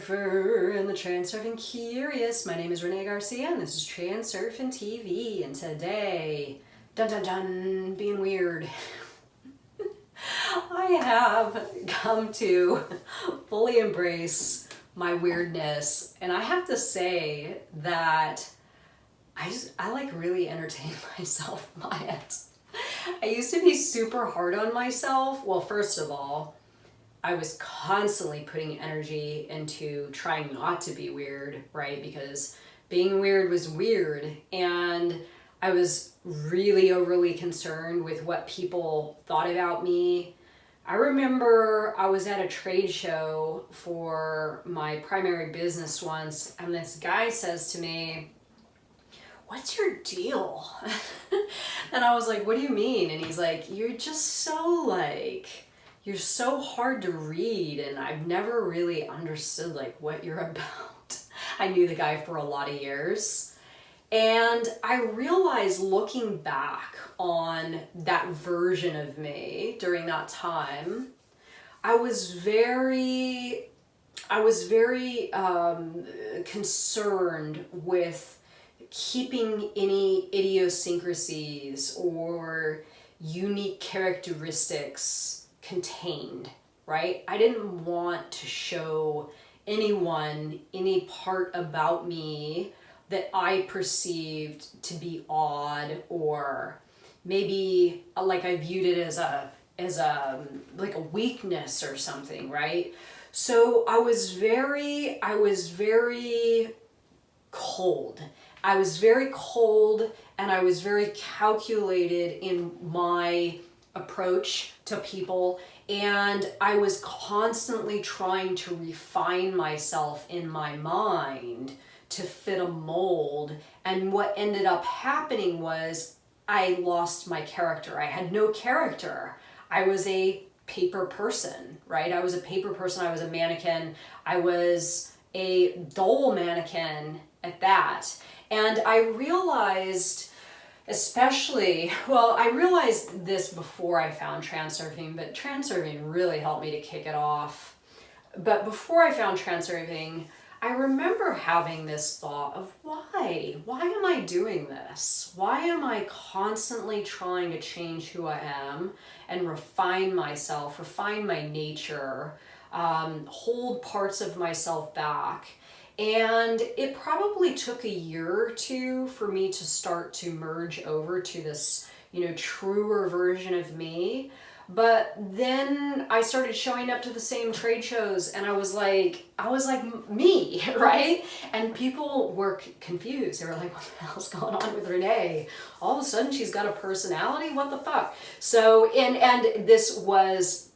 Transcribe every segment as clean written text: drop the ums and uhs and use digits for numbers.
Transurfer and the Transurfing Curious. My name is Renee Garcia and this is Transurfing TV. And today, dun dun dun, being weird, I have come to fully embrace my weirdness. And I have to say that I like really entertain myself by it. I used to be super hard on myself. Well, first of all, I was constantly putting energy into trying not to be weird, right? Because being weird was weird. And I was really overly concerned with what people thought about me. I remember I was at a trade show for my primary business once, and this guy says to me, "What's your deal?" And I was like, "What do you mean?" And he's like, "You're just so you're so hard to read, and I've never really understood what you're about." I knew the guy for a lot of years. And I realized looking back on that version of me during that time, I was very concerned with keeping any idiosyncrasies or unique characteristics contained, right? I didn't want to show anyone any part about me that I perceived to be odd, or maybe I viewed it as a weakness or something, right? So I was very cold. I was very cold, and I was very calculated in my approach to people, and I was constantly trying to refine myself in my mind to fit a mold. And what ended up happening was I lost my character. I had no character. I was a paper person, right? I was a paper person. I was a mannequin. I was a dull mannequin at that. And I realized, I realized this before I found transurfing, but transurfing really helped me to kick it off. But before I found transurfing, I remember having this thought of why am I doing this? Why am I constantly trying to change who I am and refine myself, refine my nature, hold parts of myself back? And it probably took a year or two for me to start to merge over to this, truer version of me. But then I started showing up to the same trade shows, and I was like me, right? And people were confused. They were like, "What the hell's going on with Renee? All of a sudden she's got a personality? What the fuck?" So, and this was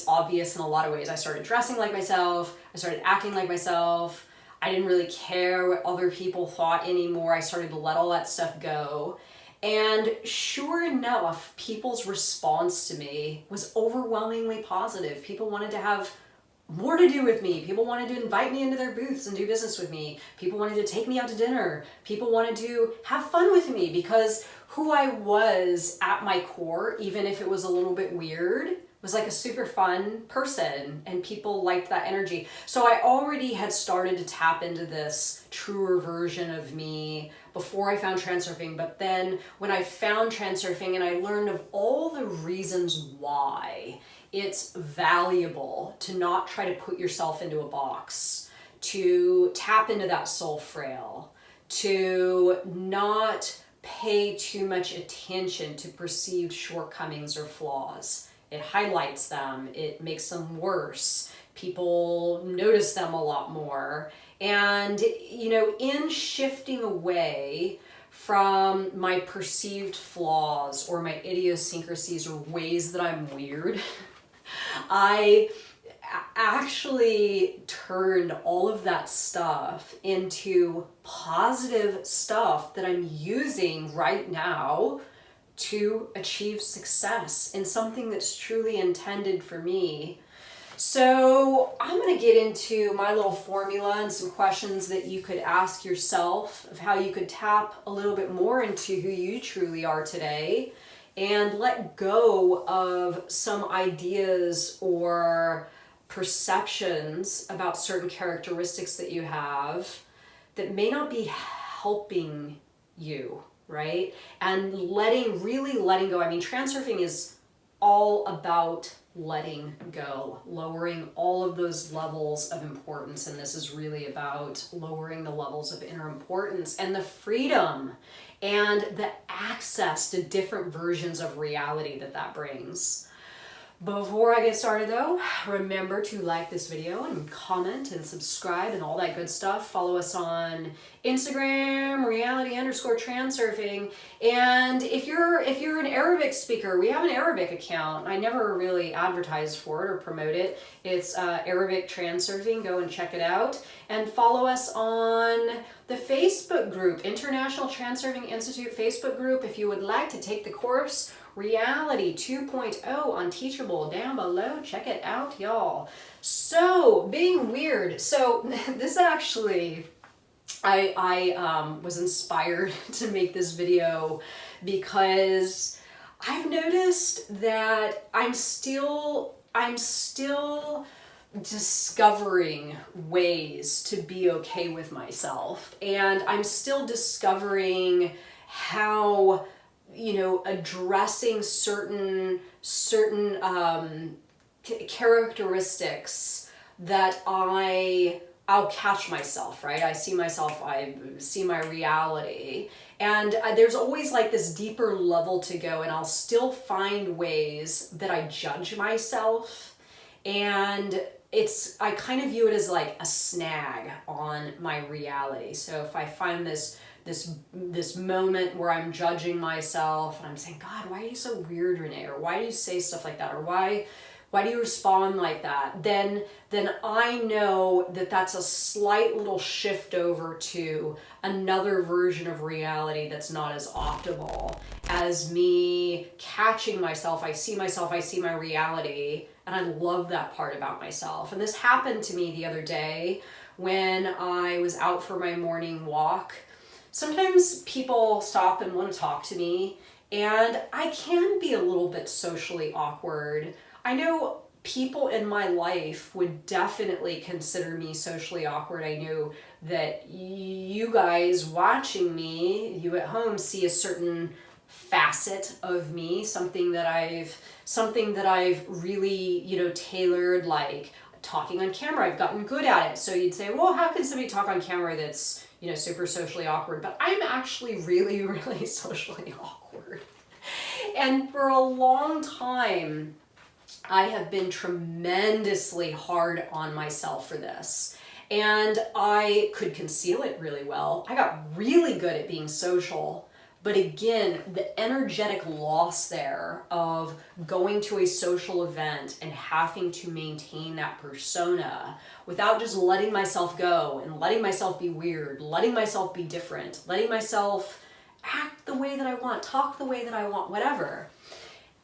obvious in a lot of ways. I started dressing like myself. I started acting like myself. I didn't really care what other people thought anymore. I started to let all that stuff go. And sure enough, people's response to me was overwhelmingly positive. People wanted to have more to do with me. People wanted to invite me into their booths and do business with me. People wanted to take me out to dinner. People wanted to have fun with me because who I was at my core, even if it was a little bit weird, was like a super fun person, and people liked that energy. So I already had started to tap into this truer version of me before I found transurfing. But then when I found transurfing and I learned of all the reasons why it's valuable to not try to put yourself into a box, to tap into that soul frail, to not pay too much attention to perceived shortcomings or flaws. It highlights them, it makes them worse. People notice them a lot more. And, in shifting away from my perceived flaws or my idiosyncrasies or ways that I'm weird, I actually turned all of that stuff into positive stuff that I'm using right now to achieve success in something that's truly intended for me. So I'm going to get into my little formula and some questions that you could ask yourself of how you could tap a little bit more into who you truly are today and let go of some ideas or perceptions about certain characteristics that you have that may not be helping you, right? And really letting go. I mean, transurfing is all about letting go, lowering all of those levels of importance. And this is really about lowering the levels of inner importance and the freedom and the access to different versions of reality that brings. Before I get started though, remember to like this video and comment and subscribe and all that good stuff. Follow us on Instagram, reality_transurfing. And if you're an Arabic speaker, we have an Arabic account. I never really advertise for it or promote it. It's Arabic Transurfing. Go and check it out. And follow us on the Facebook group, International Transurfing Institute Facebook group. If you would like to take the course, Reality 2.0 on Teachable, down below. Check it out, y'all. So, being weird. So, this actually, I was inspired to make this video because I've noticed that I'm still discovering ways to be okay with myself. And I'm still discovering how, addressing certain characteristics that I'll catch myself, right? I see my reality. And there's always like this deeper level to go, and I'll still find ways that I judge myself. And I kind of view it as like a snag on my reality. So if I find this moment where I'm judging myself and I'm saying, God, why are you so weird, Renee? Or why do you say stuff like that? Or why do you respond like that? Then I know that that's a slight little shift over to another version of reality that's not as optimal as me catching myself. I see my reality, and I love that part about myself. And this happened to me the other day when I was out for my morning walk. Sometimes people stop and want to talk to me, and I can be a little bit socially awkward. I know people in my life would definitely consider me socially awkward. I know that you guys watching me, you at home, see a certain facet of me, something that I've really, tailored, like talking on camera. I've gotten good at it. So you'd say, well, how can somebody talk on camera that's super socially awkward? But I'm actually really, really socially awkward. And for a long time, I have been tremendously hard on myself for this. And I could conceal it really well. I got really good at being social. But again, the energetic loss there of going to a social event and having to maintain that persona without just letting myself go and letting myself be weird, letting myself be different, letting myself act the way that I want, talk the way that I want, whatever.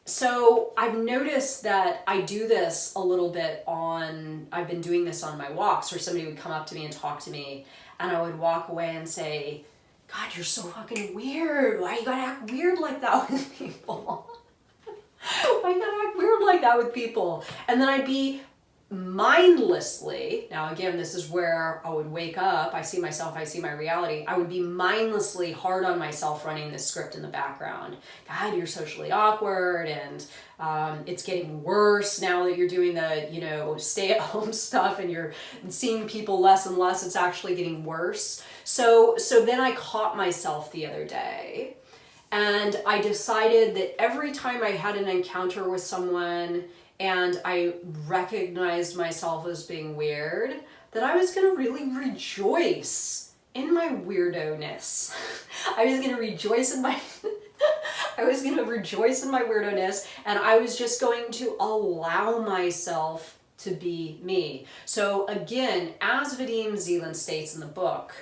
So I've noticed that I do this a little bit I've been doing this on my walks, where somebody would come up to me and talk to me, and I would walk away and say, God, you're so fucking weird. Why you gotta act weird like that with people? Why you gotta act weird like that with people? And then I'd be mindlessly, now again, this is where I would wake up, I see my reality, I would be mindlessly hard on myself running this script in the background. God, you're socially awkward, and it's getting worse now that you're doing the, stay-at-home stuff and you're seeing people less and less. It's actually getting worse. So then I caught myself the other day, and I decided that every time I had an encounter with someone and I recognized myself as being weird, that I was going to really rejoice in my weirdo-ness. I was going to rejoice in my weirdo-ness, and I was just going to allow myself to be me. So again, as Vadim Zeland states in the book,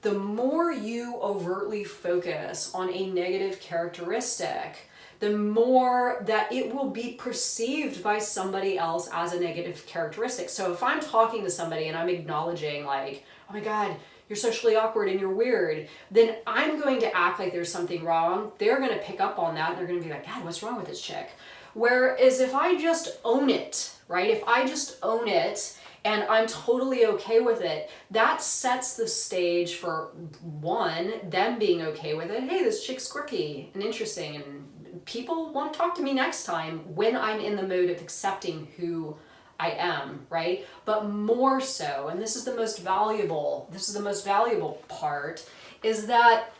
the more you overtly focus on a negative characteristic, the more that it will be perceived by somebody else as a negative characteristic. So if I'm talking to somebody and I'm acknowledging like, oh my God, you're socially awkward and you're weird, then I'm going to act like there's something wrong. They're going to pick up on that, and they're going to be like, God, what's wrong with this chick? Whereas if I just own it, right? If I just own it and I'm totally okay with it, that sets the stage for one, them being okay with it. Hey, this chick's quirky and interesting, and people want to talk to me next time when I'm in the mode of accepting who I am, right? But more so, and this is the most valuable part, is that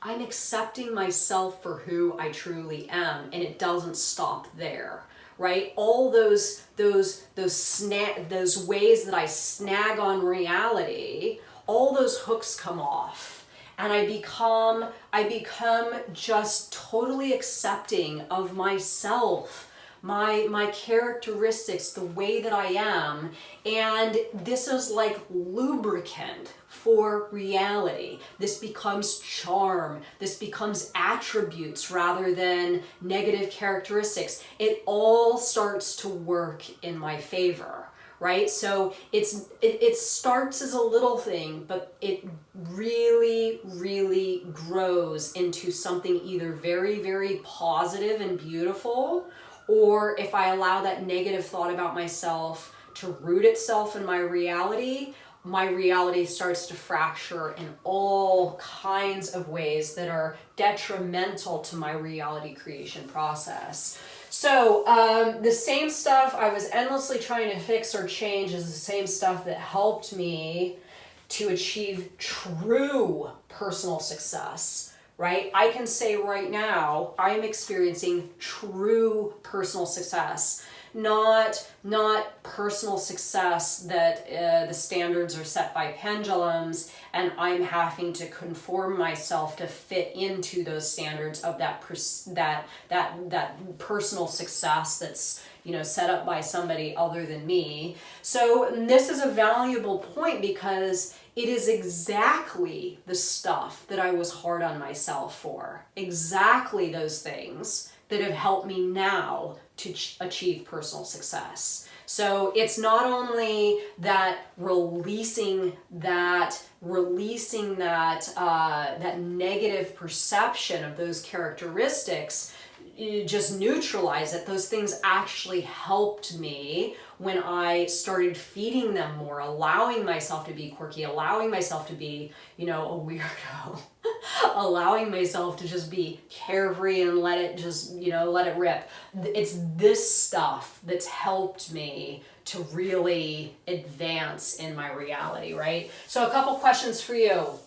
I'm accepting myself for who I truly am, and it doesn't stop there, right? All those ways that I snag on reality, all those hooks come off, and I become just totally accepting of myself, my characteristics, the way that I am, and this is like lubricant for reality. This becomes charm. This becomes attributes rather than negative characteristics. It all starts to work in my favor, right? So it starts as a little thing, but it really, really grows into something either very, very positive and beautiful, or if I allow that negative thought about myself to root itself in my reality starts to fracture in all kinds of ways that are detrimental to my reality creation process. So the same stuff I was endlessly trying to fix or change is the same stuff that helped me to achieve true personal success. Right? I can say right now, I'm experiencing true personal success, not personal success that the standards are set by pendulums and I'm having to conform myself to fit into those standards of that personal success that's set up by somebody other than me. So this is a valuable point because it is exactly the stuff that I was hard on myself for. Exactly those things that have helped me now to achieve personal success. So it's not only that releasing that negative perception of those characteristics, you just neutralize it. Those things actually helped me when I started feeding them more, allowing myself to be quirky, allowing myself to be, a weirdo, allowing myself to just be carefree and let it rip. It's this stuff that's helped me to really advance in my reality, right? So a couple questions for you.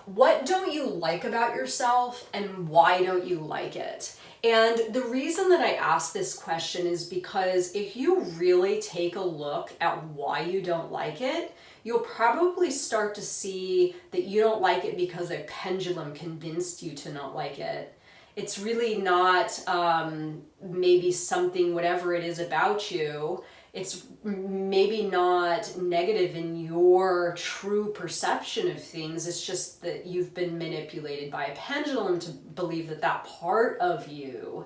What don't you like about yourself and why don't you like it? And the reason that I ask this question is because if you really take a look at why you don't like it, you'll probably start to see that you don't like it because a pendulum convinced you to not like it. It's really not maybe something, whatever it is about you, it's maybe not negative in your true perception of things. It's just that you've been manipulated by a pendulum to believe that part of you,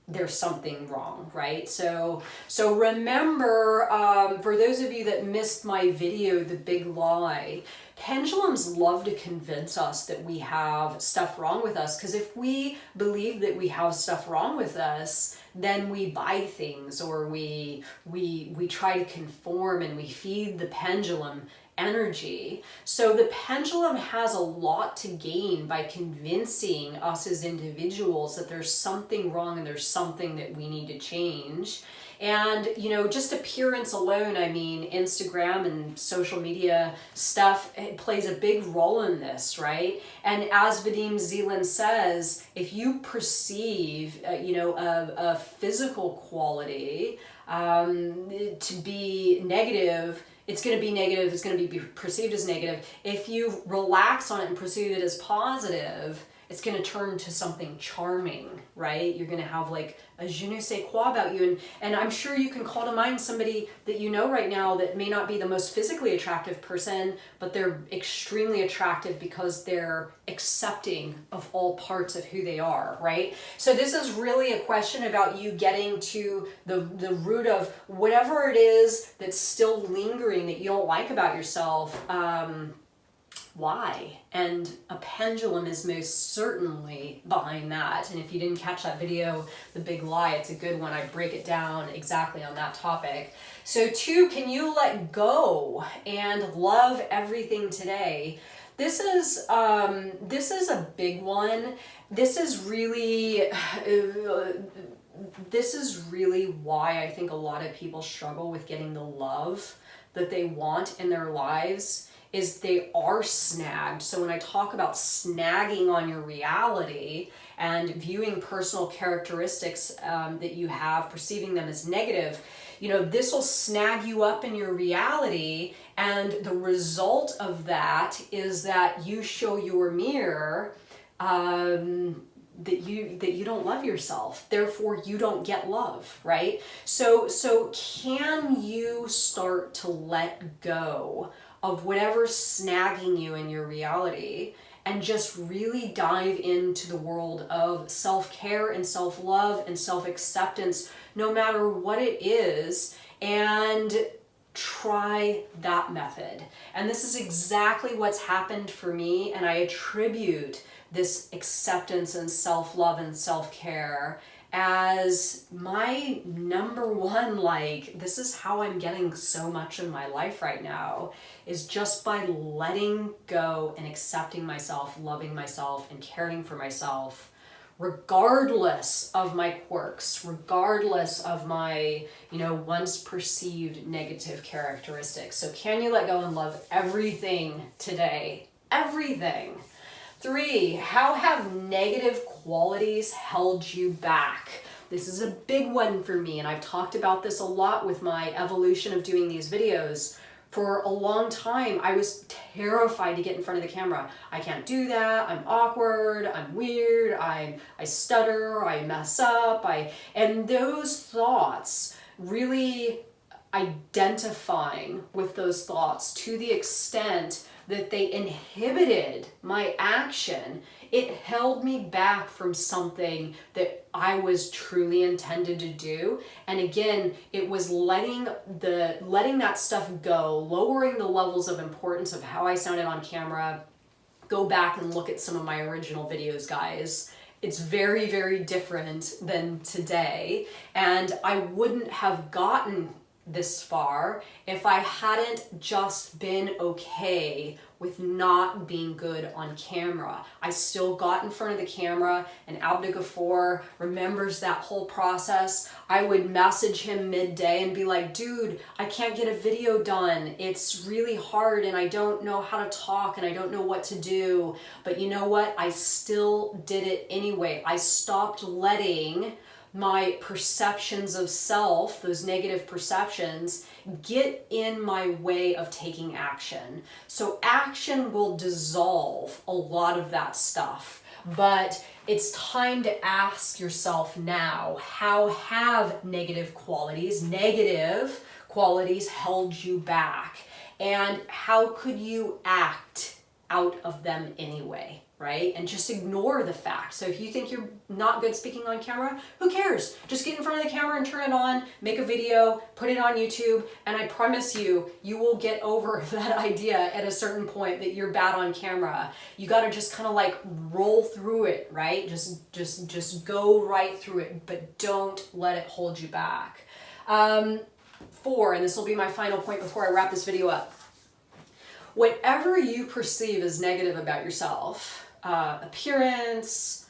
there's something wrong, right? So remember, for those of you that missed my video, The Big Lie, pendulums love to convince us that we have stuff wrong with us, because if we believe that we have stuff wrong with us, then we buy things, or we try to conform, and we feed the pendulum energy. So the pendulum has a lot to gain by convincing us as individuals that there's something wrong and there's something that we need to change. And, just appearance alone, Instagram and social media stuff, it plays a big role in this, right? And as Vadim Zeland says, if you perceive, a physical quality to be negative, it's going to be negative, it's going to be perceived as negative. If you relax on it and perceive it as positive, it's going to turn to something charming, right? You're going to have like a je ne sais quoi about you. And I'm sure you can call to mind somebody that you know right now that may not be the most physically attractive person, but they're extremely attractive because they're accepting of all parts of who they are, right? So this is really a question about you getting to the root of whatever it is that's still lingering that you don't like about yourself. why? And a pendulum is most certainly behind that. And if you didn't catch that video, The Big Lie, it's a good one. I break it down exactly on that topic. So 2, can you let go and love everything today? This is a big one. This is really why I think a lot of people struggle with getting the love that they want in their lives, is they are snagged. So when I talk about snagging on your reality and viewing personal characteristics that you have, perceiving them as negative, this will snag you up in your reality, and the result of that is that you show your mirror that you don't love yourself, therefore you don't get love, right? So can you start to let go of whatever's snagging you in your reality and just really dive into the world of self-care and self-love and self-acceptance, no matter what it is, and try that method? And this is exactly what's happened for me, and I attribute this acceptance and self-love and self-care as my number one, this is how I'm getting so much in my life right now, is just by letting go and accepting myself, loving myself, and caring for myself, regardless of my quirks, regardless of my, once perceived negative characteristics. So can you let go and love everything today? Everything. 3, how have negative qualities held you back? This is a big one for me, and I've talked about this a lot with my evolution of doing these videos. For a long time, I was terrified to get in front of the camera. I can't do that, I'm awkward, I'm weird, I stutter, I mess up, and those thoughts, really identifying with those thoughts to the extent that they inhibited my action, it held me back from something that I was truly intended to do. And again, it was letting that stuff go, lowering the levels of importance of how I sounded on camera. Go back and look at some of my original videos, guys. It's very, very different than today. And I wouldn't have gotten this far if I hadn't just been okay with not being good on camera. I still got in front of the camera, and Abda Ghafoor remembers that whole process. I would message him midday and be like, dude, I can't get a video done. It's really hard and I don't know how to talk and I don't know what to do. But you know what? I still did it anyway. I stopped letting my perceptions of self, those negative perceptions, get in my way of taking action. So action will dissolve a lot of that stuff, but it's time to ask yourself now, how have negative qualities held you back? And how could you act out of them anyway? Right? And just ignore the fact. So if you think you're not good speaking on camera, who cares? Just get in front of the camera and turn it on, make a video, put it on YouTube, and I promise you, you will get over that idea at a certain point that you're bad on camera. You gotta just kind of roll through it, right? Just go right through it, but don't let it hold you back. 4, and this will be my final point before I wrap this video up. Whatever you perceive as negative about yourself, appearance,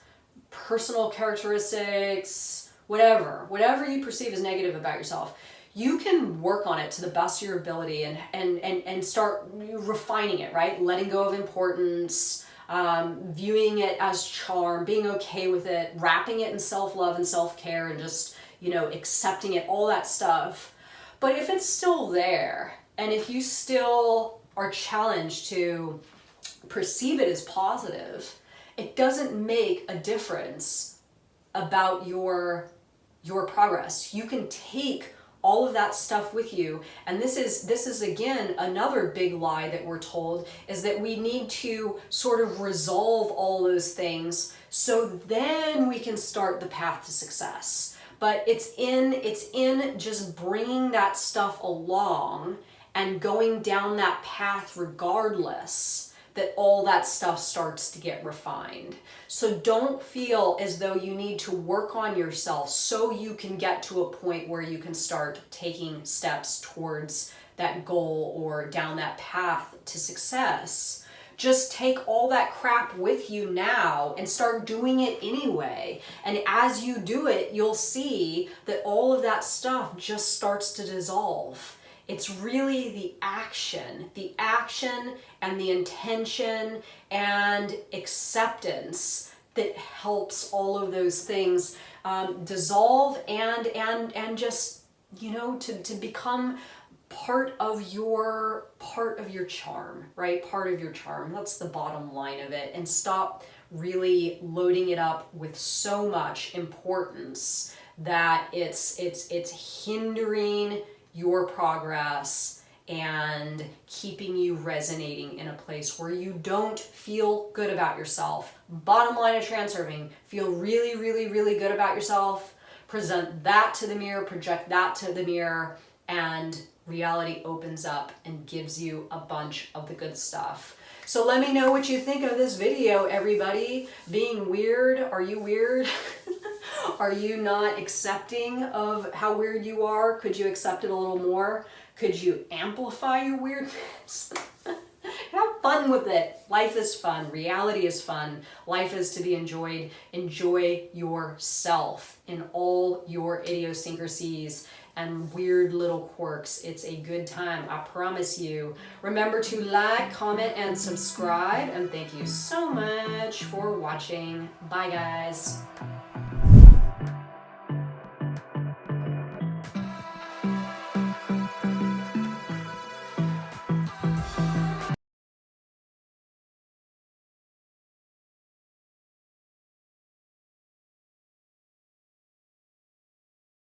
personal characteristics, whatever you perceive as negative about yourself, you can work on it to the best of your ability and start refining it, right? Letting go of importance, viewing it as charm, being okay with it, wrapping it in self-love and self-care, and just, accepting it, all that stuff. But if it's still there, and if you still are challenged to perceive it as positive, it doesn't make a difference about your progress. You can take all of that stuff with you, and this is again another big lie that we're told, is that we need to sort of resolve all those things so then we can start the path to success. But it's in just bringing that stuff along and going down that path regardless that all that stuff starts to get refined. So don't feel as though you need to work on yourself so you can get to a point where you can start taking steps towards that goal or down that path to success. Just take all that crap with you now and start doing it anyway. And as you do it, you'll see that all of that stuff just starts to dissolve. It's really the action and the intention and acceptance that helps all of those things dissolve and just, you know, to become part of your charm, right? Part of your charm. That's the bottom line of it. And stop really loading it up with so much importance that it's hindering your progress and keeping you resonating in a place where you don't feel good about yourself. Bottom line of Transurfing, feel really, really, really good about yourself. Present that to the mirror, project that to the mirror, and reality opens up and gives you a bunch of the good stuff. So let me know what you think of this video, everybody. Being weird, are you weird? Are you not accepting of how weird you are? Could you accept it a little more? Could you amplify your weirdness? Have fun with it. Life is fun. Reality is fun. Life is to be enjoyed. Enjoy yourself in all your idiosyncrasies and weird little quirks. It's a good time, I promise you. Remember to like, comment, and subscribe. And thank you so much for watching. Bye, guys.